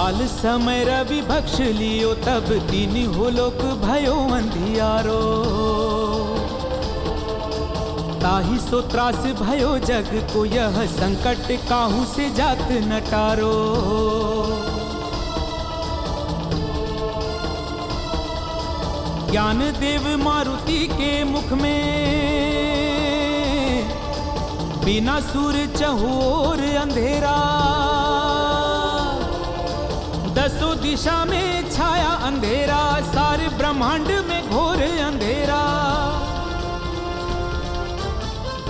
काल समय रवि भक्ष लियो तब तीन हो लोक भयो अंधियारो। ताहि सो त्रास भयो जग को यह संकट काहू से जात नटारो। ज्ञान देव मारुति के मुख में बिना सूर्य चहुओर अंधेरा। दसों दिशा में छाया अंधेरा, सारे ब्रह्मांड में घोर अंधेरा।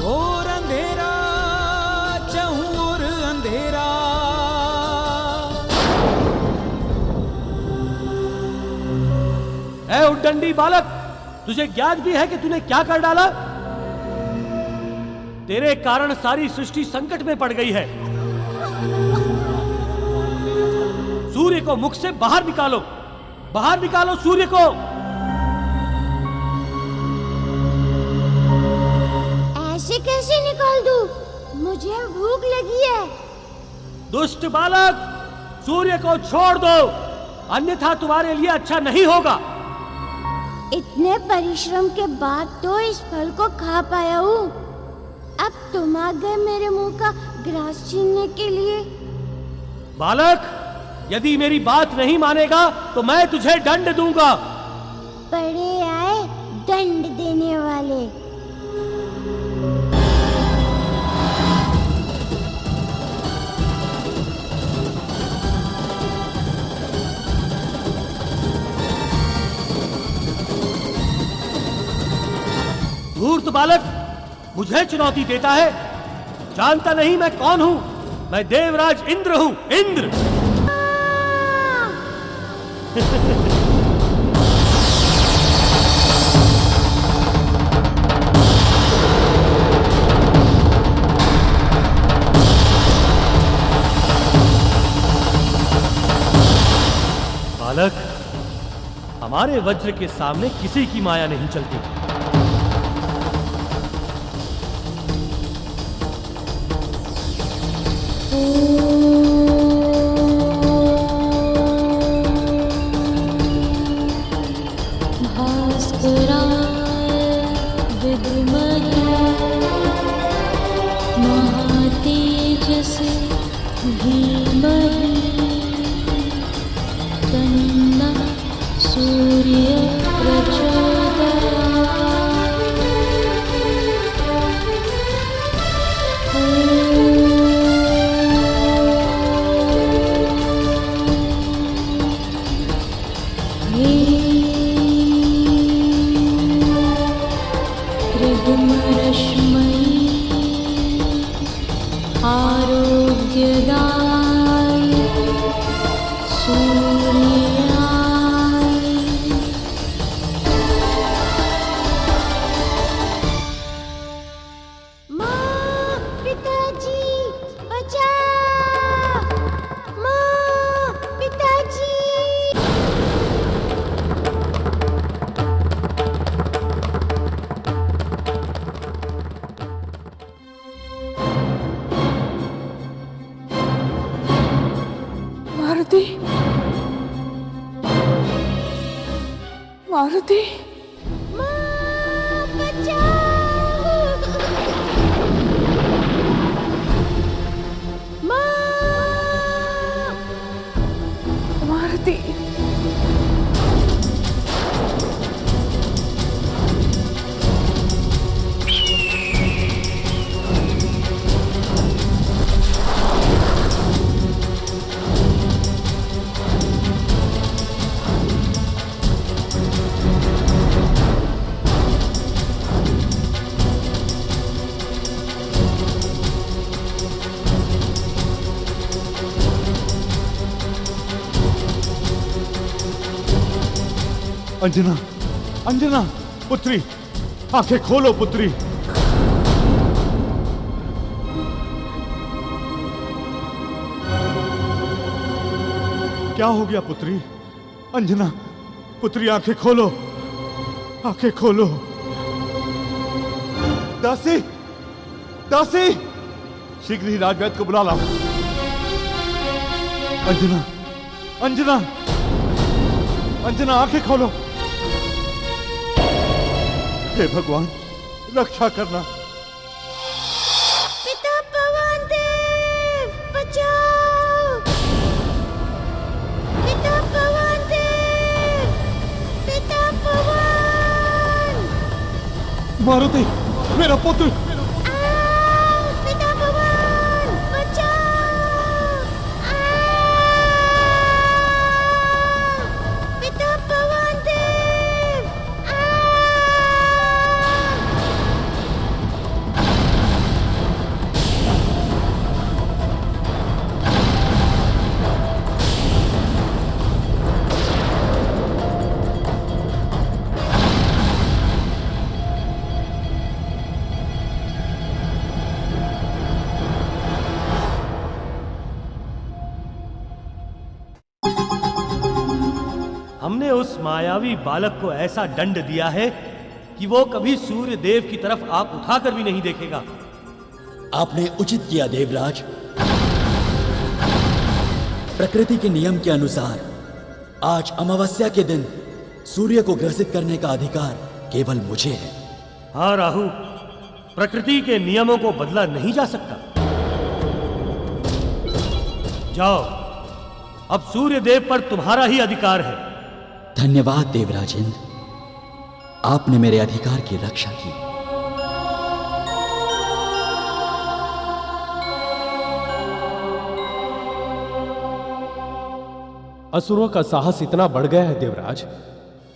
घोर अंधेरा चहुओर अंधेरा। ऐ उद्दंडी बालक, तुझे ज्ञात भी है कि तूने क्या कर डाला? तेरे कारण सारी सृष्टि संकट में पड़ गई है। सूर्य को मुख से बाहर निकालो, बाहर निकालो सूर्य को। ऐसे कैसे निकाल दूं? मुझे भूख लगी है। दुष्ट बालक, सूर्य को छोड़ दो, अन्यथा तुम्हारे लिए अच्छा नहीं होगा। इतने परिश्रम के बाद तो इस फल को खा पाया हूँ। अब तुम आ गए मेरे मुंह का ग्रास छीनने के लिए। बालक, यदि मेरी बात नहीं मानेगा तो मैं तुझे दंड दूंगा। बड़े आए दंड देने वाले। धूर्त बालक, मुझे चुनौती देता है। जानता नहीं मैं कौन हूं? मैं देवराज इंद्र हूं, इंद्र। बालक, हमारे वज्र के सामने किसी की माया नहीं चलती। मारुति, माँ बचाओ! माँ! मारुति, अंजना, अंजना पुत्री, आंखें खोलो पुत्री। क्या हो गया पुत्री? अंजना पुत्री, आंखें खोलो, आंखें खोलो। दासी, दासी, शीघ्र ही राजवैद्य को बुला लाओ। अंजना, अंजना, अंजना आंखें खोलो। हे भगवान, रक्षा करना। पिता पवन देव बचाओ। पिता पवन देव, पिता पवन। मारुति, मेरा पुत्र। पिता पवन बचाओ। पिता पवन देव। हमने उस मायावी बालक को ऐसा दंड दिया है कि वो कभी सूर्य देव की तरफ आंख उठाकर भी नहीं देखेगा। आपने उचित किया देवराज। प्रकृति के नियम के अनुसार आज अमावस्या के दिन सूर्य को ग्रसित करने का अधिकार केवल मुझे है। हाँ राहु, प्रकृति के नियमों को बदला नहीं जा सकता। जाओ, अब सूर्य देव पर तुम्हारा ही अधिकार है। धन्यवाद देवराज इंद्र, आपने मेरे अधिकार की रक्षा की। असुरों का साहस इतना बढ़ गया है देवराज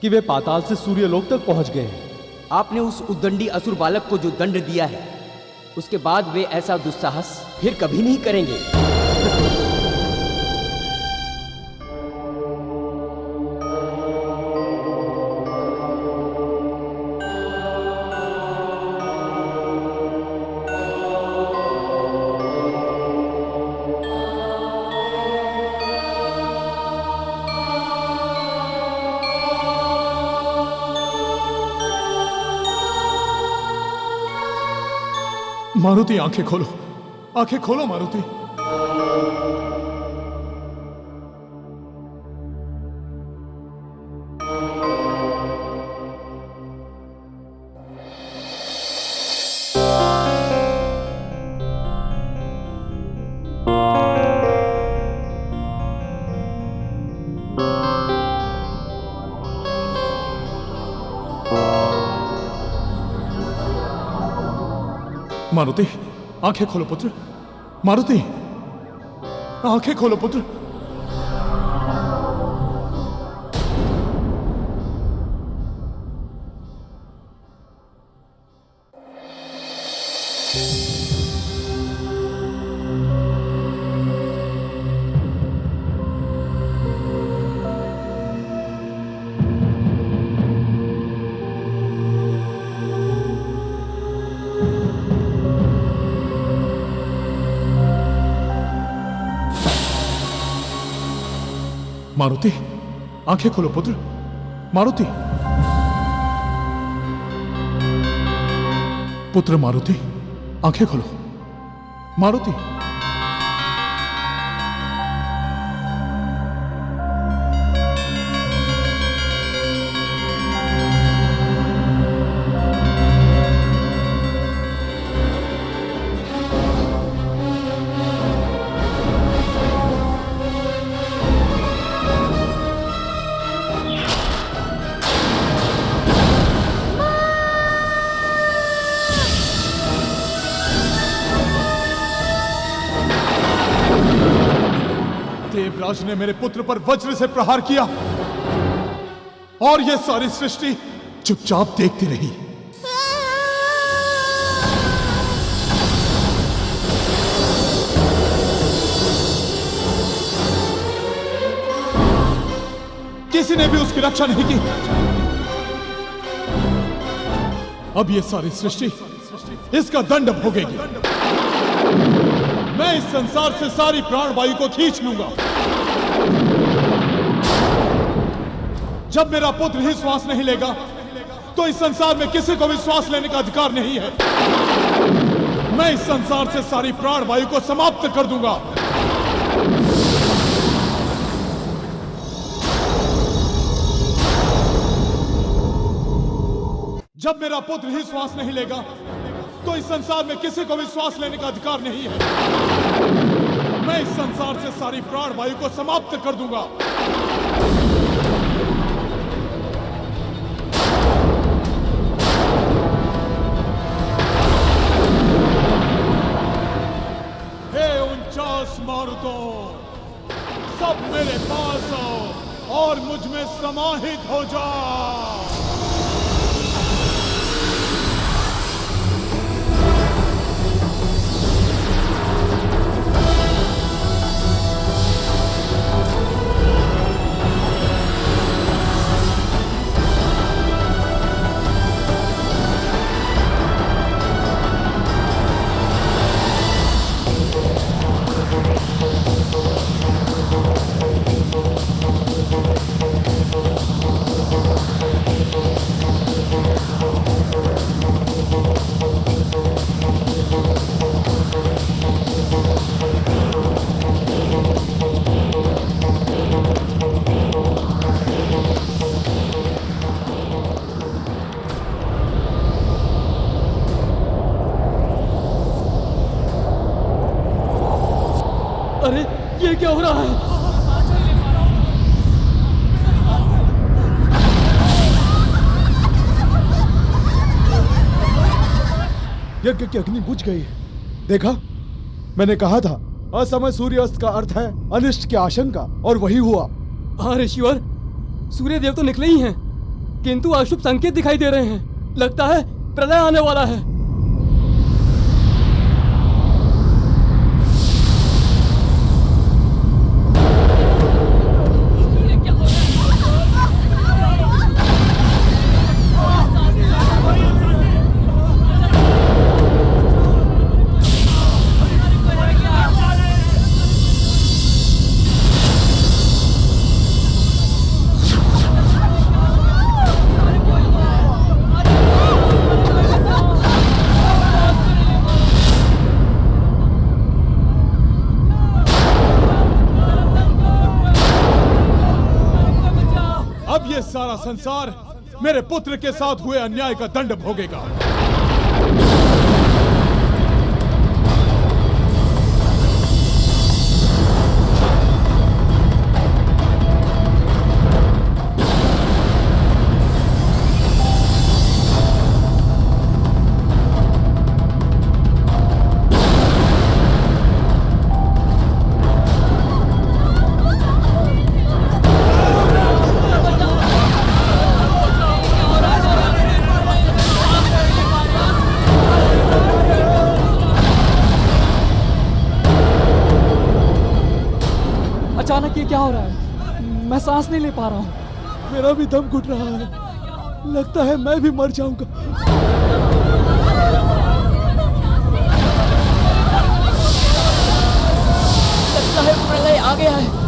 कि वे पाताल से सूर्यलोक तक पहुंच गए हैं। आपने उस उद्दंडी असुर बालक को जो दंड दिया है, उसके बाद वे ऐसा दुस्साहस फिर कभी नहीं करेंगे। मारुति, आंखें खोलो, आंखें खोलो मारुति। मारुति, आंखें खोलो पुत्र। मारुति, आंखें खोलो पुत्र। मारुति, आंखें खोलो पुत्र। मारुति, पुत्र मारुति, आंखें खोलो। मारुति, देवराज ने मेरे पुत्र पर वज्र से प्रहार किया और यह सारी सृष्टि चुपचाप देखती रही। किसी ने भी उसकी रक्षा नहीं की। अब यह सारी सृष्टि इसका दंड भोगेगी। मैं इस संसार से सारी प्राणवायु को खींच लूंगा। जब मेरा पुत्र ही श्वास नहीं लेगा तो इस संसार में किसी को भी श्वास लेने का अधिकार नहीं है। मैं इस संसार से सारी प्राणवायु को समाप्त कर दूंगा। जब मेरा पुत्र ही श्वास नहीं लेगा तो इस संसार में किसी को भी श्वास लेने का अधिकार नहीं है। मैं इस संसार से सारी प्राण वायु को समाप्त कर दूंगा। हे 49 मारुतों, सब मेरे पास आओ और मुझ में समाहित हो जाओ। अरे ये क्या हो रहा है? यज्ञ की अग्नि बुझ गई। देखा, मैंने कहा था असमय सूर्यास्त का अर्थ है अनिष्ट की आशंका, और वही हुआ। हाँ ऋषिवर, सूर्य देव तो निकले ही हैं, किंतु अशुभ संकेत दिखाई दे रहे हैं। लगता है प्रलय आने वाला है। अब ये सारा संसार मेरे पुत्र के साथ हुए अन्याय का दंड भोगेगा। अचानक ये क्या हो रहा है? मैं सांस नहीं ले पा रहा हूँ। मेरा भी दम घुट रहा है। लगता है मैं भी मर जाऊंगा। लगता है प्रलय आ गया है।